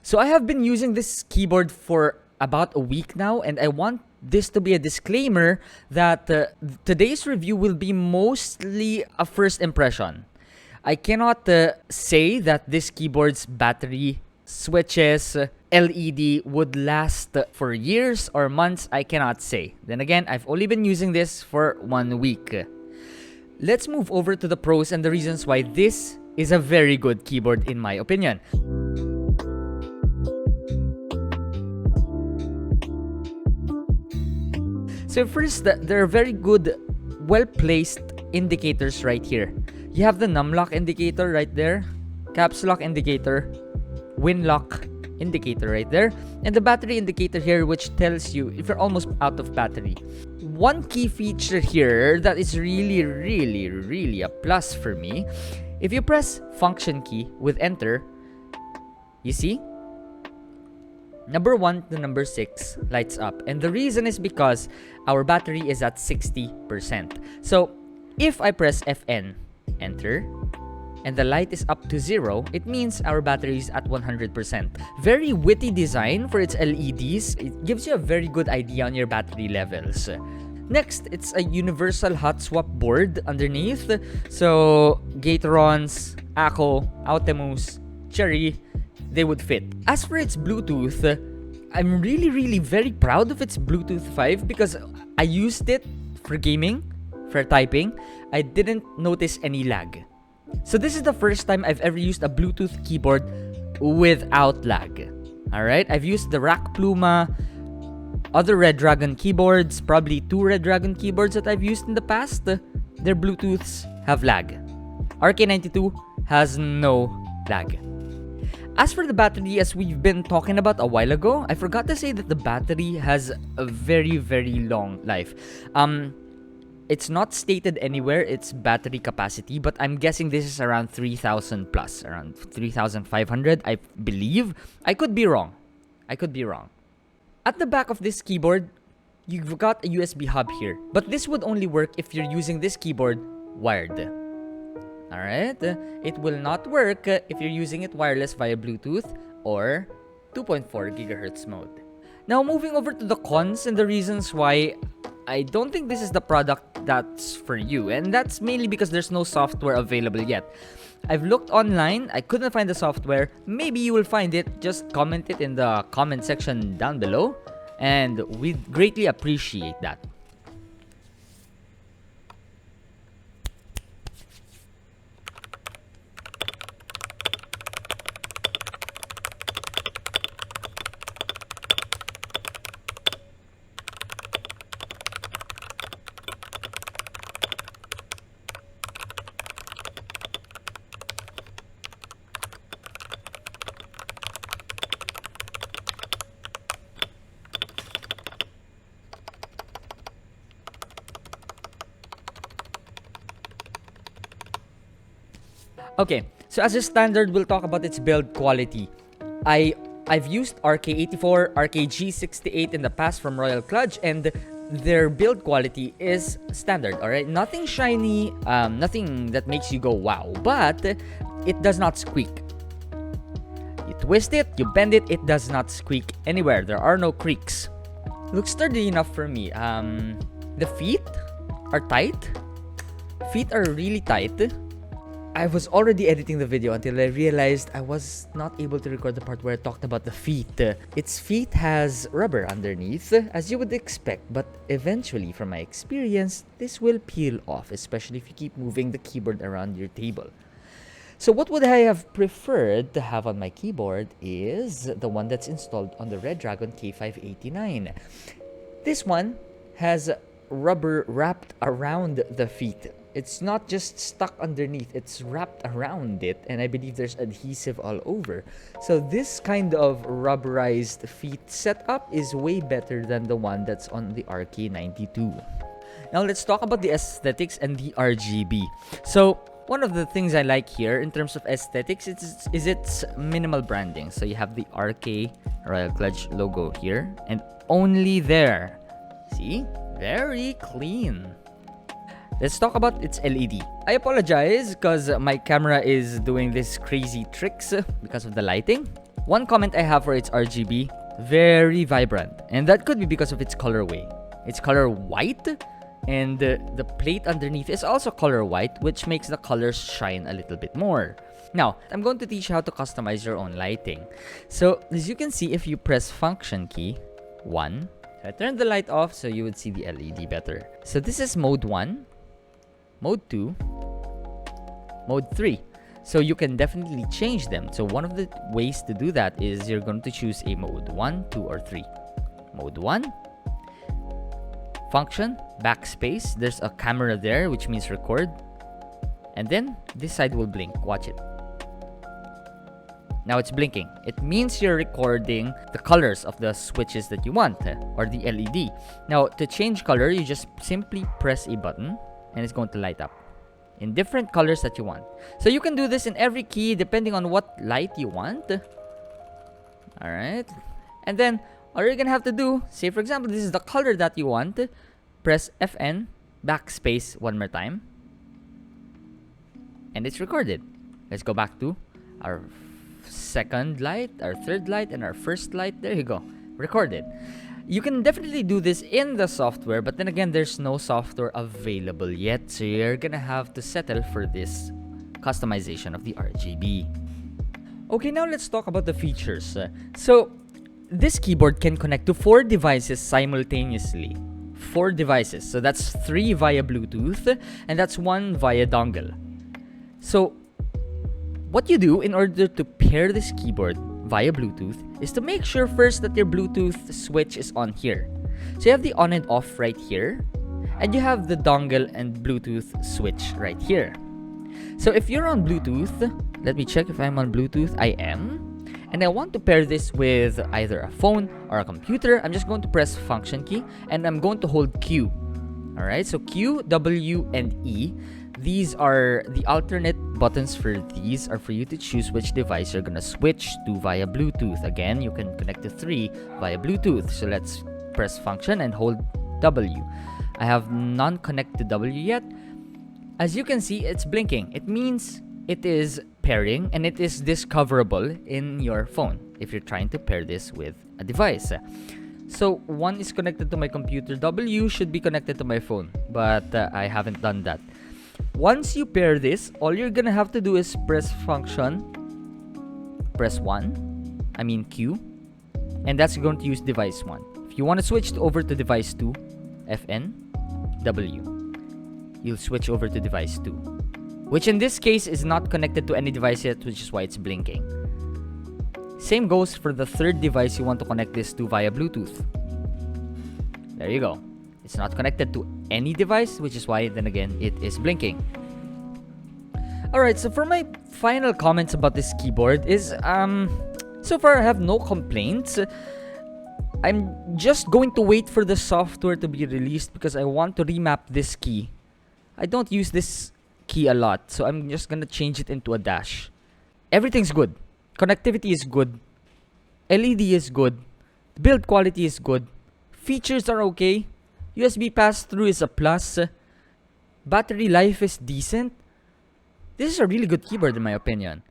So I have been using this keyboard for about a week now, and I want this to be a disclaimer that today's review will be mostly a first impression. I cannot say that this keyboard's battery, switches, LED would last for years or months. I cannot say. Then again, I've only been using this for 1 week. Let's move over to the pros and the reasons why this is a very good keyboard in my opinion. So first, there are very good, well-placed indicators right here. You have the numlock indicator right there, caps lock indicator, win lock indicator right there, and the battery indicator here, which tells you if you're almost out of battery. One key feature here that is really a plus for me, if you press function key with enter, you see number 1 to number 6 lights up, and the reason is because our battery is at 60%. So if I press FN, enter, and the light is up to 0, it means our battery is at 100%. Very witty design for its LEDs. It gives you a very good idea on your battery levels. Next, it's a universal hot swap board underneath. So Gatorons, Akko, Autemus, Cherry, they would fit. As for its Bluetooth, I'm really very proud of its Bluetooth 5 because I used it for gaming, for typing. I didn't notice any lag. So this is the first time I've ever used a Bluetooth keyboard without lag. Alright, I've used the Rack Pluma, other Red Dragon keyboards, probably 2 Red Dragon keyboards that I've used in the past. Their Bluetooths have lag. RK92 has no lag. As for the battery, as we've been talking about a while ago, I forgot to say that the battery has a very long life. It's not stated anywhere its battery capacity, but I'm guessing this is around 3,000 plus, around 3,500, I believe. I could be wrong. At the back of this keyboard, you've got a USB hub here, but this would only work if you're using this keyboard wired. Alright, it will not work if you're using it wireless via Bluetooth or 2.4 GHz mode. Now, moving over to the cons and the reasons why I don't think this is the product that's for you, and that's mainly because there's no software available yet. I've looked online, I couldn't find the software. Maybe you will find it. Just comment it in the comment section down below, and we'd greatly appreciate that. Okay, so as a standard, we'll talk about its build quality. I've used RK84, RKG68 in the past from Royal Kludge, and their build quality is standard, alright? Nothing shiny, nothing that makes you go wow, but it does not squeak. You twist it, you bend it, it does not squeak anywhere. There are no creaks. Looks sturdy enough for me. The feet are tight. Feet are really tight. I was already editing the video until I realized I was not able to record the part where I talked about the feet. Its feet has rubber underneath, as you would expect, but eventually, from my experience, this will peel off, especially if you keep moving the keyboard around your table. So what would I have preferred to have on my keyboard is the one that's installed on the Red Dragon K589. This one has rubber wrapped around the feet. It's not just stuck underneath, it's wrapped around it, and I believe there's adhesive all over. So this kind of rubberized feet setup is way better than the one that's on the RK92. Now let's talk about the aesthetics and the RGB. So one of the things I like here in terms of aesthetics is its minimal branding. So you have the RK Royal Kludge logo here, and only there. See? Very clean. Let's talk about its LED. I apologize because my camera is doing this crazy tricks because of the lighting. One comment I have for its RGB, very vibrant. And that could be because of its colorway. It's color white, and the plate underneath is also color white, which makes the colors shine a little bit more. Now, I'm going to teach you how to customize your own lighting. So, as you can see, if you press function key 1, so I turned the light off so you would see the LED better. So this is mode 1, mode 2, mode 3. So you can definitely change them. So one of the ways to do that is you're going to choose a mode 1, 2, or 3. Mode 1, function, backspace. There's a camera there, which means record. And then this side will blink. Watch it. Now it's blinking. It means you're recording the colors of the switches that you want, or the LED. Now, to change color, you just simply press a button and it's going to light up in different colors that you want. So you can do this in every key depending on what light you want. Alright. And then, all you're gonna have to do, say for example, this is the color that you want. Press FN, backspace one more time. And it's recorded. Let's go back to our second light, our third light, and our first light. There you go. Recorded. You can definitely do this in the software, but then again, there's no software available yet. So you're gonna have to settle for this customization of the RGB. Okay, now let's talk about the features. So this keyboard can connect to 4 devices simultaneously. 4 devices. So that's 3 via Bluetooth, and that's 1 via dongle. So what you do in order to pair this keyboard via Bluetooth is to make sure first that your Bluetooth switch is on here. So you have the on and off right here, and you have the dongle and Bluetooth switch right here. So if you're on Bluetooth, let me check if I'm on Bluetooth. I am. And I want to pair this with either a phone or a computer. I'm just going to press function key and I'm going to hold Q. Alright, so Q, W, and E. These are the alternate buttons for these are for you to choose which device you're gonna switch to via Bluetooth. Again, you can connect to 3 via Bluetooth. So let's press function and hold W. I have none connected to W yet. As you can see, it's blinking. It means it is pairing and it is discoverable in your phone if you're trying to pair this with a device. So 1 is connected to my computer. W should be connected to my phone, but I haven't done that. Once you pair this, all you're gonna have to do is press function, press Q, and that's going to use device 1. If you want to switch over to device 2, FN, W, you'll switch over to device 2, which in this case is not connected to any device yet, which is why it's blinking. Same goes for the third device you want to connect this to via Bluetooth. There you go. It's not connected to any device, which is why, then again, it is blinking. Alright, so for my final comments about this keyboard is, so far I have no complaints. I'm just going to wait for the software to be released because I want to remap this key. I don't use this key a lot, so I'm just gonna change it into a dash. Everything's good. Connectivity is good. LED is good. Build quality is good. Features are okay. USB pass-through is a plus. Battery life is decent. This is a really good keyboard in my opinion.